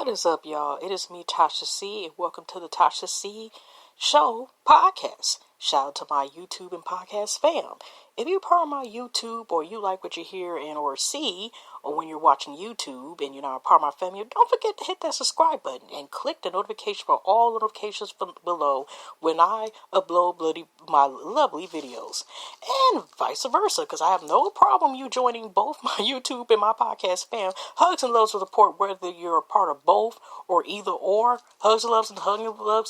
What is up, y'all? It is me, Tasha C, and welcome to the Tasha C Show podcast. Shout out to my YouTube and podcast fam. If you're part of my YouTube or you like what you hear and or see, or when you're watching YouTube and you're not a part of my family, don't forget to hit that subscribe button and click the notification for all notifications from below when I upload my lovely videos. And vice versa, because I have no problem you joining both my YouTube and my podcast fam. Hugs and loves of support, whether you're a part of both or either or. Hugs and loves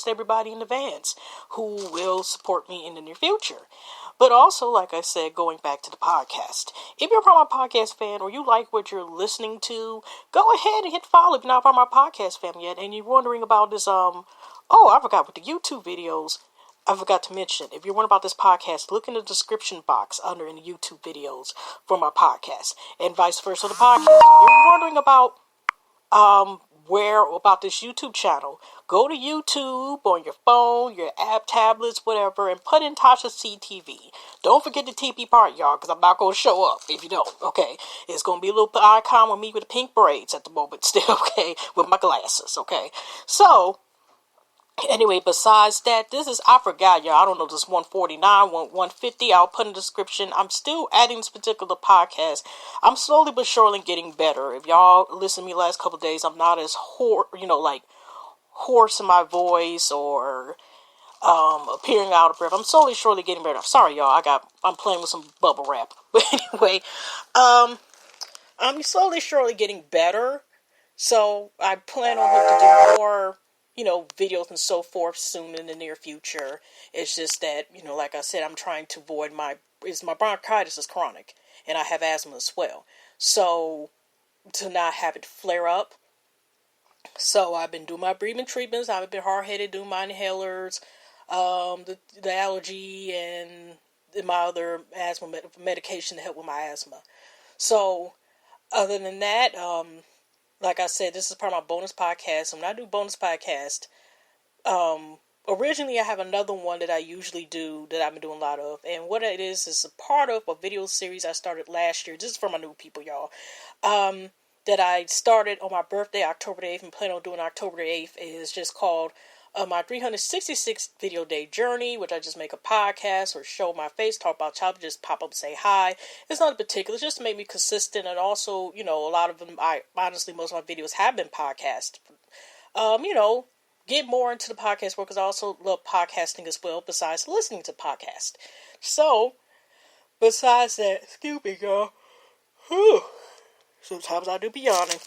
to everybody in advance who will support me in the near future. But also, like I said, going back to the podcast, if you're a part of my podcast fan or you like what you're listening to, go ahead and hit follow if you're not part of my podcast fam yet and you're wondering about this, I forgot with the YouTube videos. I forgot to mention, if you're wondering about this podcast, look in the description box under in the YouTube videos for my podcast and vice versa the podcast. If you're wondering about about this YouTube channel, go to YouTube on your phone, your app, tablets, whatever, and put in tashactv. Don't forget the TP part, y'all, because I'm not going to show up if you don't, okay? It's going to be a little icon with me with the pink braids at the moment still, okay? With my glasses, okay? So, anyway, besides that, I forgot, y'all. I don't know, this 149, 150, I'll put in the description. I'm still adding this particular podcast. I'm slowly but surely getting better. If y'all listen to me last couple of days, I'm not as hoarse in my voice or appearing out of breath. I'm slowly surely getting better. Sorry, y'all. I'm playing with some bubble wrap. But anyway, I'm slowly surely getting better. So I plan on to do more videos and so forth soon in the near future. It's just that, like I said, I'm trying to avoid my bronchitis is chronic and I have asthma as well. So to not have it flare up. So I've been doing my breathing treatments. I've been hard-headed doing my inhalers, the allergy and my other asthma medication to help with my asthma. So other than that, like I said, this is part of my bonus podcast. So when I do bonus podcast, originally I have another one that I usually do that I've been doing a lot of. And what it is a part of a video series I started last year. This is for my new people, y'all. That I started on my birthday, October the 8th, and plan on doing October the 8th. It is just called my 366 video day journey, which I just make a podcast or show my face, talk about topics, just pop up and say hi. It's not particular, it's just to make me consistent, and also, a lot of them, most of my videos have been podcast. Get more into the podcast work, because I also love podcasting as well, besides listening to podcasts. So, besides that, excuse me, y'all. Whew. Sometimes I do be yawning.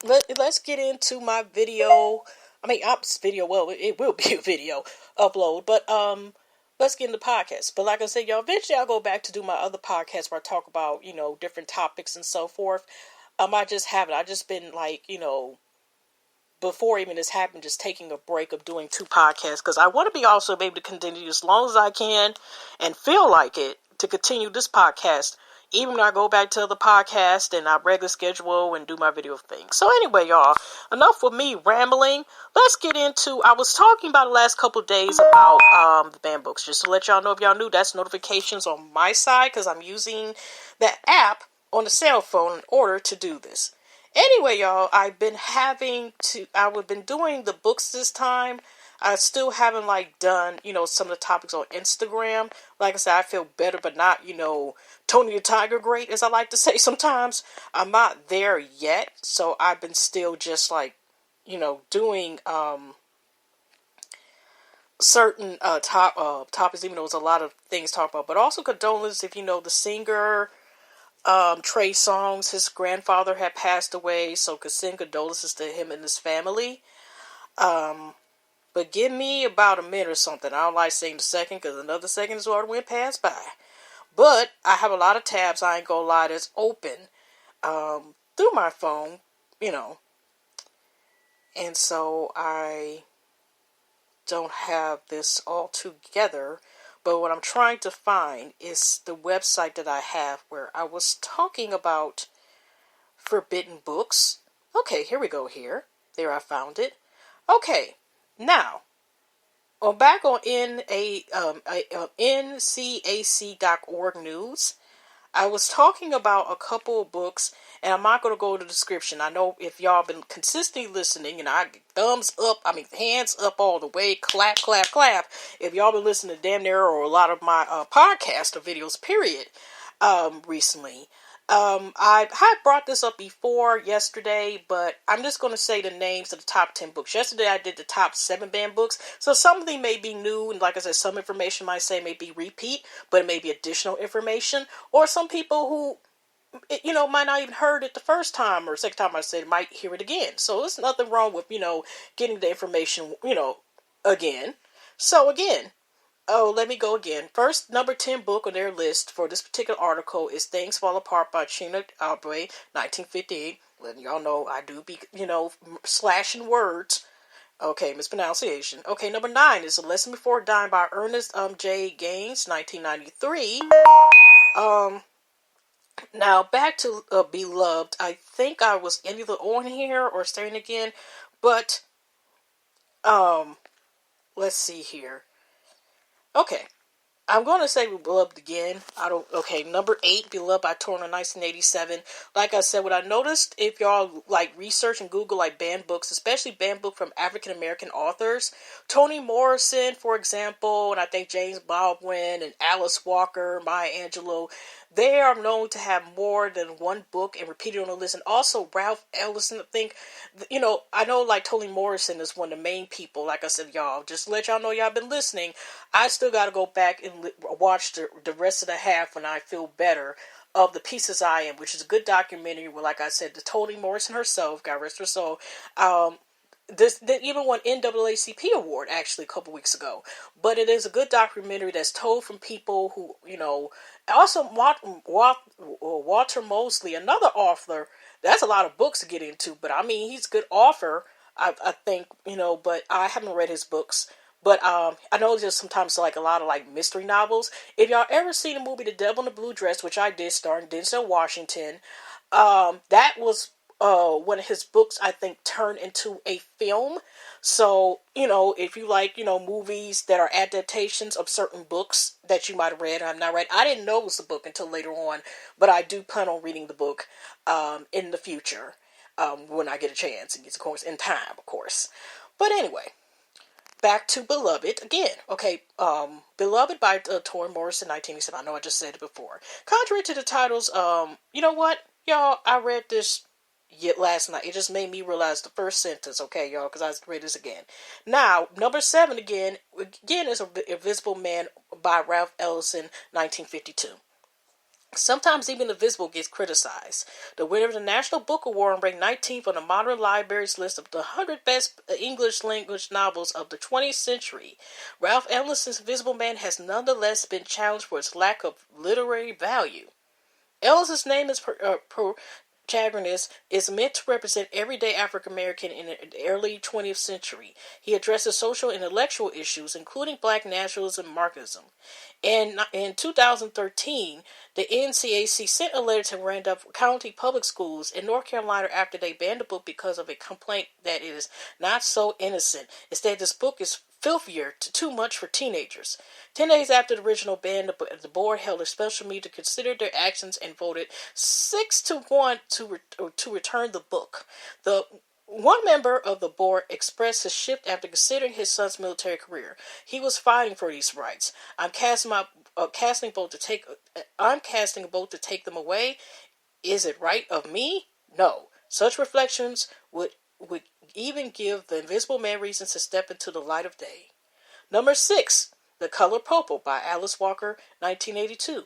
Let's get into my video. It will be a video upload, but let's get into podcasts. But like I said, y'all, eventually I'll go back to do my other podcasts where I talk about, different topics and so forth. I just haven't. I just been before even this happened, just taking a break of doing 2 podcasts, because I want to be also able to continue as long as I can and feel like it to continue this podcast. Even when I go back to the podcast and I regular schedule and do my video thing. So anyway, y'all, enough with me rambling. Let's get into, I was talking about the last couple of days about the banned books. Just to let y'all know, if y'all knew, that's notifications on my side, because I'm using that app on the cell phone in order to do this. Anyway, y'all, I've been doing the books this time. I still haven't done, some of the topics on Instagram. Like I said, I feel better, but not, Tony the Tiger great, as I like to say sometimes. I'm not there yet. So I've been still just doing, certain, topics, even though there's a lot of things to talk about, but also condolences if the singer, Trey Songz, his grandfather had passed away. So could send condolences to him and his family. But give me about a minute or something. I don't like saying the second, because another second is already went past by. But I have a lot of tabs, I ain't gonna lie, that's open through my phone, And so I don't have this all together. But what I'm trying to find is the website that I have where I was talking about forbidden books. Okay, here we go here. There, I found it. Okay. Now, back on NCAC.org news, I was talking about a couple of books, and I'm not going to go to the description. I know if y'all been consistently listening, and I thumbs up, hands up all the way, clap, clap, clap. If y'all been listening to damn near or a lot of my podcast or videos, period, recently. I had brought this up before yesterday, but I'm just going to say the names of the top 10 books. Yesterday I did the top 7 banned books, so something may be new, and like I said, some information might say may be repeat, but it may be additional information, or some people who, might not even heard it the first time or second time I said it might hear it again. So there's nothing wrong with, getting the information, again. So again, oh, let me go again. First, number 10 book on their list for this particular article is Things Fall Apart by China Albre, 1958. Letting y'all know I do be, slashing words. Okay, mispronunciation. Okay, number 9 is A Lesson Before Dying by Ernest J. Gaines, 1993. Now back to Beloved. I think I was either on here or starting again, but let's see here. Okay, I'm going to say Beloved again. Okay, number 8, Beloved by Turner, 1987. Like I said, what I noticed, if y'all like research and Google like banned books, especially banned book from African American authors, Toni Morrison, for example, and I think James Baldwin and Alice Walker, Maya Angelou, they are known to have more than one book and repeated on the list. And also Ralph Ellison, I think, I know like Toni Morrison is one of the main people. Like I said, y'all, just to let y'all know y'all been listening, I still got to go back and watch the rest of the half when I feel better of The Pieces I Am, which is a good documentary where, like I said, the Toni Morrison herself, God rest her soul, that even won NAACP award actually a couple weeks ago. But it is a good documentary that's told from people who, also Walter Mosley, another author. That's a lot of books to get into, but I mean, he's a good author, I think, but I haven't read his books. But I know there's sometimes like a lot of like mystery novels. If y'all ever seen the movie The Devil in the Blue Dress, which I did, starring Denzel Washington, that was one of his books, I think, turned into a film. So, if you like, movies that are adaptations of certain books that you might have read or have not read. I didn't know it was a book until later on, but I do plan on reading the book in the future when I get a chance. And, of course, in time, of course. But anyway, back to Beloved again. Okay, Beloved by Toni Morrison, 1987. I know I just said it before. Contrary to the titles, you know what, y'all? I read this last night. It just made me realize the first sentence, okay, y'all, because I read this again. Now, number 7 again is Invisible Man by Ralph Ellison, 1952. Sometimes even The Invisible gets criticized. The winner of the National Book Award ranked 19th on the Modern Library's list of the 100 best English language novels of the 20th century. Ralph Ellison's Invisible Man has nonetheless been challenged for its lack of literary value. Ellison's name is protagonist is meant to represent everyday African American in the early 20th century. He addresses social and intellectual issues, including black nationalism and Marxism. In 2013, the NCAC sent a letter to Randolph County Public Schools in North Carolina after they banned the book because of a complaint that it is not so innocent. Instead, this book is filthier, too much for teenagers. 10 days after the original ban, the board held a special meeting to consider their actions and voted 6-1 to return the book. The one member of the board expressed his shift after considering his son's military career. He was fighting for these rights. I'm casting a vote to take them away. Is it right of me? No. Such reflections would even give the Invisible Man reasons to step into the light of day. Number 6, The Color Purple by Alice Walker, 1982.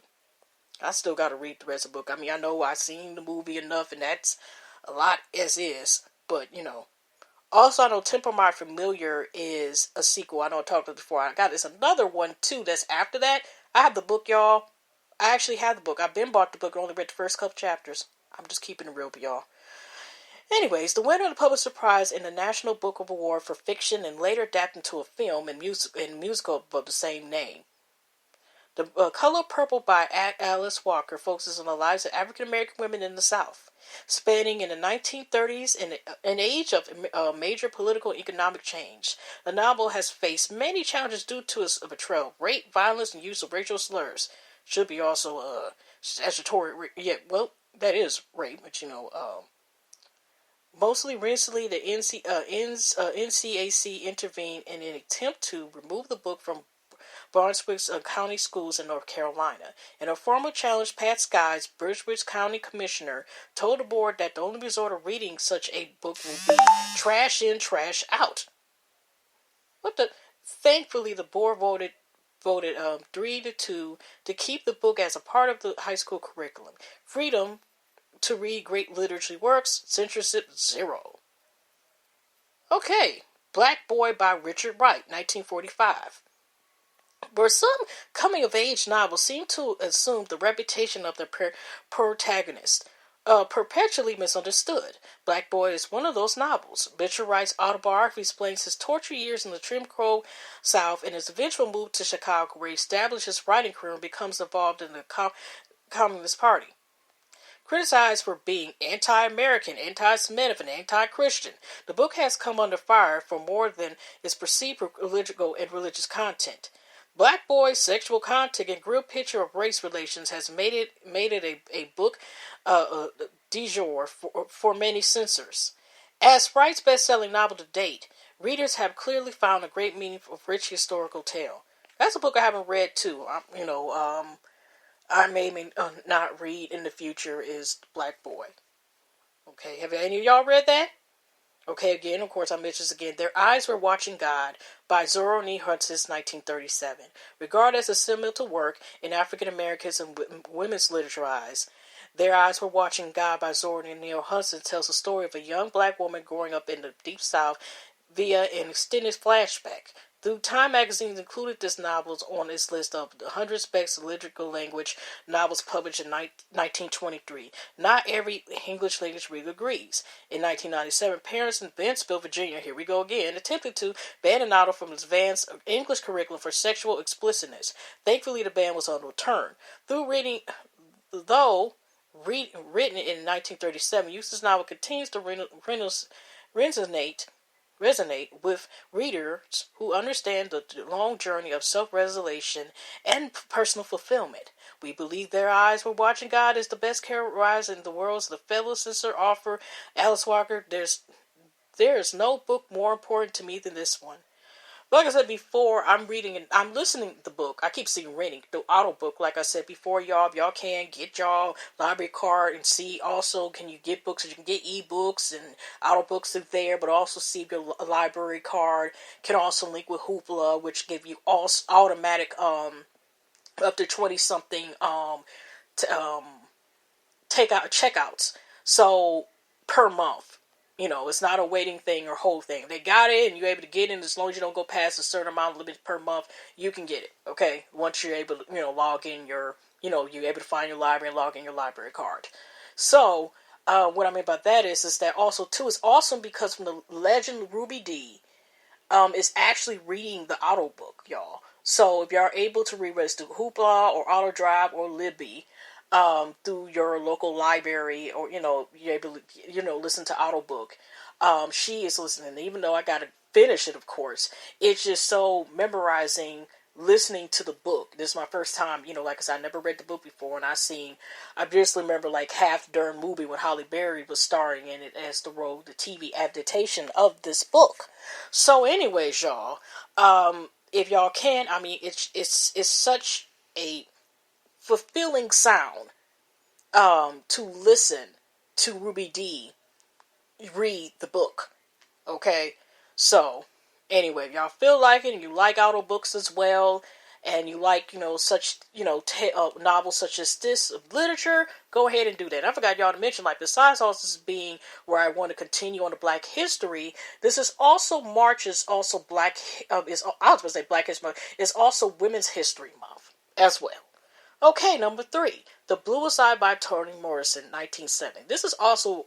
I still got to read the rest of the book. I mean, I know I've seen the movie enough, and that's a lot as is. But, Also, I know Temper My Familiar is a sequel. I know I talked about it before. I got this another one, too, that's after that. I have the book, y'all. I actually have the book. I've been bought the book and only read the first couple chapters. I'm just keeping it real with y'all. Anyways, the winner of the Pulitzer Prize in the National Book Award for Fiction and later adapted into a film and musical of the same name. The Color Purple by Alice Walker focuses on the lives of African American women in the South, spanning in the 1930s and an age of major political and economic change. The novel has faced many challenges due to its betrayal, rape, violence, and use of racial slurs. Should be also statutory, yeah, well, that is rape, but mostly recently, the NCAC intervened in an attempt to remove the book from Brunswick's county schools in North Carolina. In a formal challenge, Pat Skies, Brunswick County Commissioner, told the board that the only resort of reading such a book will be trash in, trash out. What the? Thankfully, the board voted 3-2 to keep the book as a part of the high school curriculum. Freedom to read great literary works, censorship 0. Okay, Black Boy by Richard Wright, 1945. Where some coming-of-age novels seem to assume the reputation of their protagonist, perpetually misunderstood. Black Boy is one of those novels. Richard Wright's autobiography explains his torture years in the Jim Crow South and his eventual move to Chicago, where he established his writing career and becomes involved in the Communist Party. Criticized for being anti-American, anti-Semitic, and anti-Christian, the book has come under fire for more than its perceived political and religious content. Black Boy's sexual content and grim picture of race relations has made it a book du jour for many censors. As Wright's best-selling novel to date, readers have clearly found a great meaning of rich historical tale. That's a book I haven't read too. I may not read in the future is Black Boy. Okay, have any of y'all read that? Okay, again, of course, I mentioned this again. Their Eyes Were Watching God by Zora Neale Hurston's 1937. Regarded as a seminal work in African Americans and women's literature eyes, Their Eyes Were Watching God by Zora Neale Hurston tells the story of a young black woman growing up in the Deep South via an extended flashback. Time magazine included this novel on its list of the 100 best lyrical language novels published in 1923. Not every English language reader agrees. In 1997, parents in Wentzville, Virginia, here we go again, attempted to ban the novel from its advanced English curriculum for sexual explicitness. Thankfully, the ban was overturned. Written in 1937, Eustace's novel continues to resonate with readers who understand the long journey of self-realization and personal fulfillment. We believe Their Eyes Were Watching God is the best characterized in the worlds of the fellow sister author Alice Walker. There is no book more important to me than this one. Like I said before, I'm listening to the book. I keep seeing renting the auto book. Like I said before, y'all, if y'all can get y'all library card and see also can you get books. You can get ebooks and auto books through there, but also see if your library card can also link with Hoopla, which give you all automatic up to 20 something checkouts. So per month. It's not a waiting thing or whole thing. They got it, and you're able to get in as long as you don't go past a certain amount of limit per month. You can get it, okay? Once you're able to, log in you're able to find your library and log in your library card. So, what I mean by that is that also too is awesome because from the legend Ruby Dee, is actually reading the auto book, y'all. So if y'all are able to read through Hoopla or Auto Drive or Libby, through your local library, or you're able to listen to audiobook. She is listening, even though I gotta finish it, of course. It's just so memorizing listening to the book. This is my first time, like I said, I never read the book before, and I just remember like half during movie when Halle Berry was starring in it as the TV adaptation of this book. So anyways, y'all, if y'all can, it's such a fulfilling sound to listen to Ruby Dee read the book. Okay? So, anyway, if y'all feel like it and you like auto books as well, and you like, such, novels such as this of literature, go ahead and do that. And I forgot y'all to mention, like, besides all this being where I want to continue on the Black History, this is also March is also I was going to say Black History Month, it's also Women's History Month as well. Okay, number 3, The Bluest Eye by Toni Morrison, 1970. This is also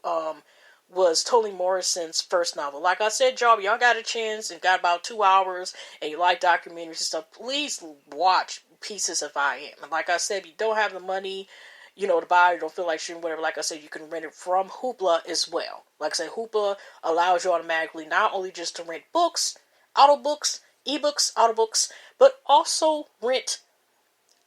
was Toni Morrison's first novel. Like I said, y'all got a chance and got about 2 hours, and you like documentaries and stuff, please watch Pieces of I Am. And like I said, if you don't have the money, to buy, or don't feel like shooting, whatever, like I said, you can rent it from Hoopla as well. Like I said, Hoopla allows you automatically not only just to rent books, audiobooks, ebooks, audiobooks, but also rent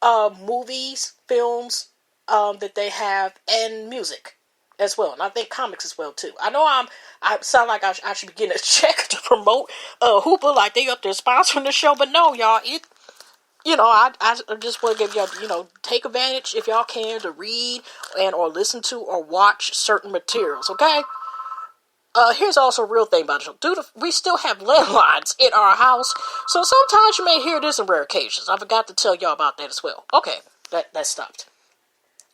movies, films, that they have, and music as well, and I think comics as well too. I know I sound like I should be getting a check to promote Hooper, like they up there sponsoring the show, but no, y'all, I just want to give y'all, take advantage if y'all can to read and or listen to or watch certain materials, okay? Here's also a real thing about it. We still have landlines in our house, so sometimes you may hear this on rare occasions. I forgot to tell y'all about that as well. Okay, that stopped.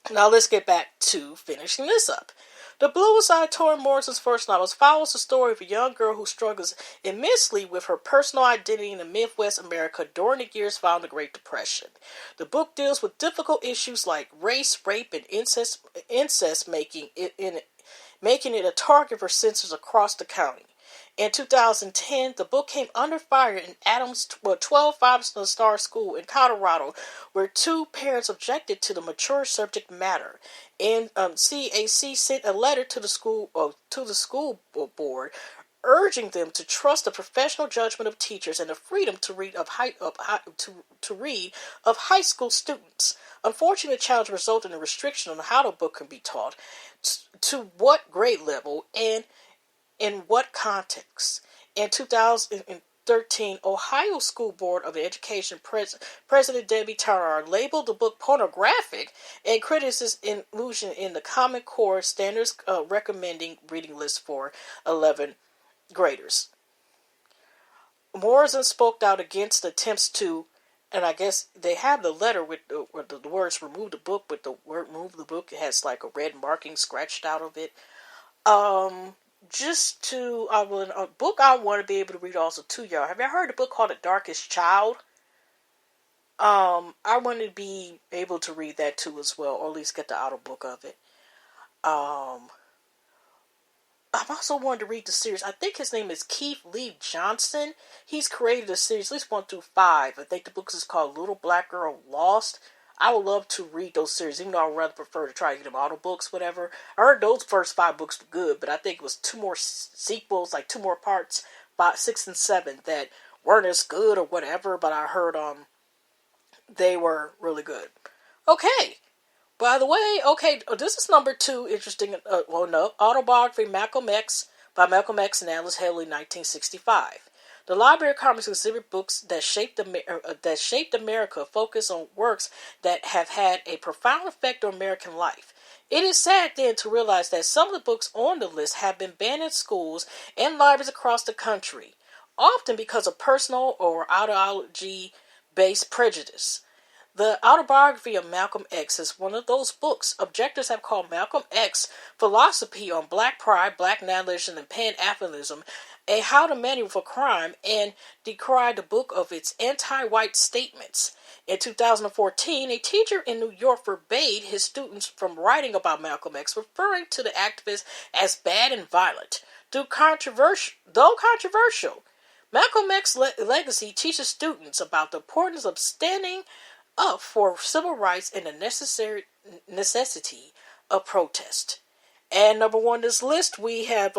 Now let's get back to finishing this up. The Blue Side, Toni Morrison's first novel, follows the story of a young girl who struggles immensely with her personal identity in the Midwest America during the years following the Great Depression. The book deals with difficult issues like race, rape, and incest making it a target for censors across the county. In 2010, the book came under fire in Adams' 12 5-star school in Colorado, where two parents objected to the mature subject matter. And CAC sent a letter to the school board, urging them to trust the professional judgment of teachers and the freedom to read of high school students. Unfortunately, the challenge resulted in a restriction on how the book can be taught, to what grade level, and in what context. In 2013, Ohio School Board of Education President Debbie Turner labeled the book pornographic and criticized its inclusion in the Common Core standards recommending reading list for 11 graders. Morrison spoke out against attempts to, and I guess they have the letter with the words "remove the book," but the word "remove the book" has like a red marking scratched out of it. A book I want to be able to read also to y'all. Have y'all heard a book called The Darkest Child? I want to be able to read that too as well, or at least get the audiobook of it. I've also wanted to read the series. I think his name is Keith Lee Johnson. He's created a series, at least 1 through 5. I think the book is called Little Black Girl Lost. I would love to read those series, even though I would rather prefer to try to get them audiobooks, whatever. I heard those first 5 books were good, but I think it was 2 more sequels, like 2 more parts, 5, 6, and 7, that weren't as good or whatever, but I heard they were really good. Okay. By the way, this is number 2 interesting, autobiography Malcolm X by Malcolm X and Alice Haley, 1965. The Library of Congress exhibit books that shaped America, focus on works that have had a profound effect on American life. It is sad then to realize that some of the books on the list have been banned in schools and libraries across the country, often because of personal or ideology-based prejudice. The autobiography of Malcolm X is one of those books objectors have called Malcolm X philosophy on black pride, black nationalism, and Pan-Africanism, a how-to-manual for crime, and decried the book of its anti-white statements. In 2014, a teacher in New York forbade his students from writing about Malcolm X, referring to the activist as bad and violent. Though controversial, Malcolm X's legacy teaches students about the importance of standing up for civil rights and the necessity of protest. And number 1 on this list, we have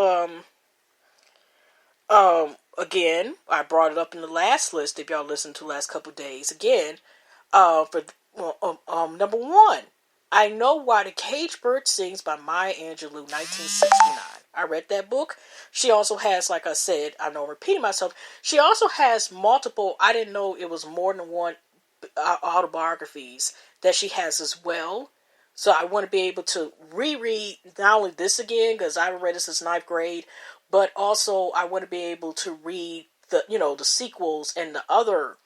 again, I brought it up in the last list. If y'all listened to the last couple days, again, number 1, I Know Why the Caged Bird Sings by Maya Angelou, 1969. I read that book. She also has, like I said, I know I'm repeating myself. She also has multiple. I didn't know it was more than one autobiographies that she has as well. So I want to be able to reread not only this again, because I haven't read it since 9th grade, but also I want to be able to read the sequels and the other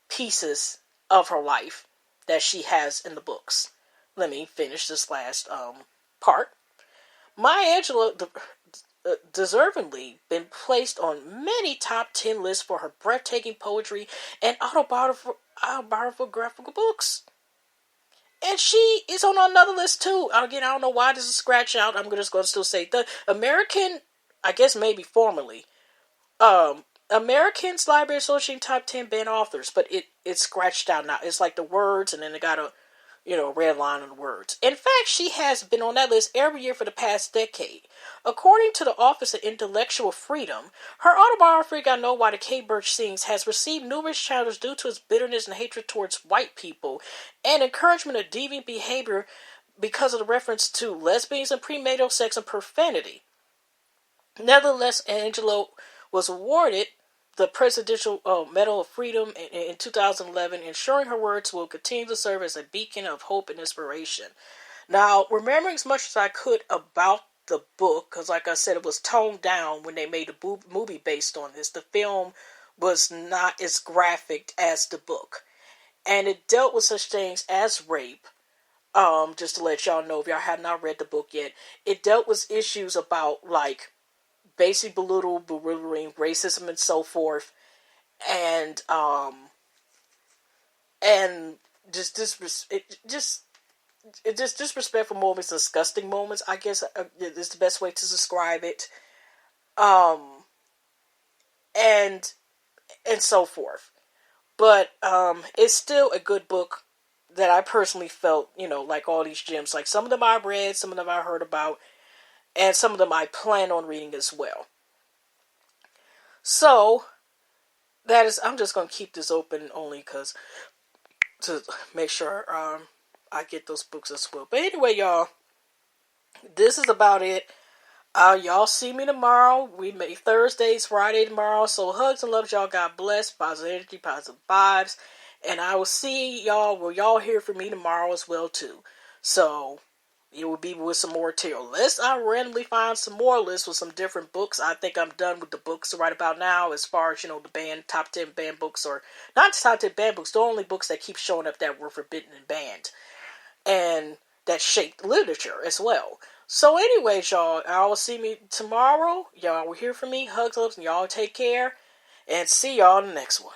pieces of her life that she has in the books. Let me finish this last part. Maya Angelou deservingly been placed on many top 10 lists for her breathtaking poetry and autobiographical books. And she is on another list too. Again, I don't know why this is scratch out. I'm just going to still say the American, I guess maybe formerly, Americans Library Association top 10 banned authors, but it's scratched out now. It's like the words, and then they got a red line on the words. In fact, she has been on that list every year for the past decade. According to the Office of Intellectual Freedom, her autobiography, I Know Why the Caged Bird Sings, has received numerous challenges due to its bitterness and hatred towards white people and encouragement of deviant behavior because of the reference to lesbians and premarital sex and profanity. Nevertheless, Angelo was awarded the Presidential Medal of Freedom in 2011, ensuring her words will continue to serve as a beacon of hope and inspiration. Now, remembering as much as I could about the book, because like I said, it was toned down when they made a movie based on this. The film was not as graphic as the book. And it dealt with such things as rape. Just to let y'all know, if y'all have not read the book yet, it dealt with issues about, like, basic belittling, racism, and so forth, and just disrespectful moments, disgusting moments, I guess is the best way to describe it, and so forth. But it's still a good book that I personally felt, like all these gems. Like, some of them I read, some of them I heard about, and some of them I plan on reading as well. So, I'm just going to keep this open only to make sure I get those books as well. But anyway, y'all, this is about it. Y'all see me tomorrow. We make Thursdays, Friday tomorrow. So hugs and loves, y'all. God bless. Positive energy, positive vibes. And I will see y'all. Will y'all hear from me tomorrow as well too? So it will be with some more tarot lists. I randomly find some more lists with some different books. I think I'm done with the books right about now, as far as, the top 10 banned books, or not top 10 banned books, the only books that keep showing up that were forbidden and banned, and that shaped literature as well. So anyways, y'all, y'all will see me tomorrow. Y'all will hear from me. Hugs, loves, and y'all take care. And see y'all in the next one.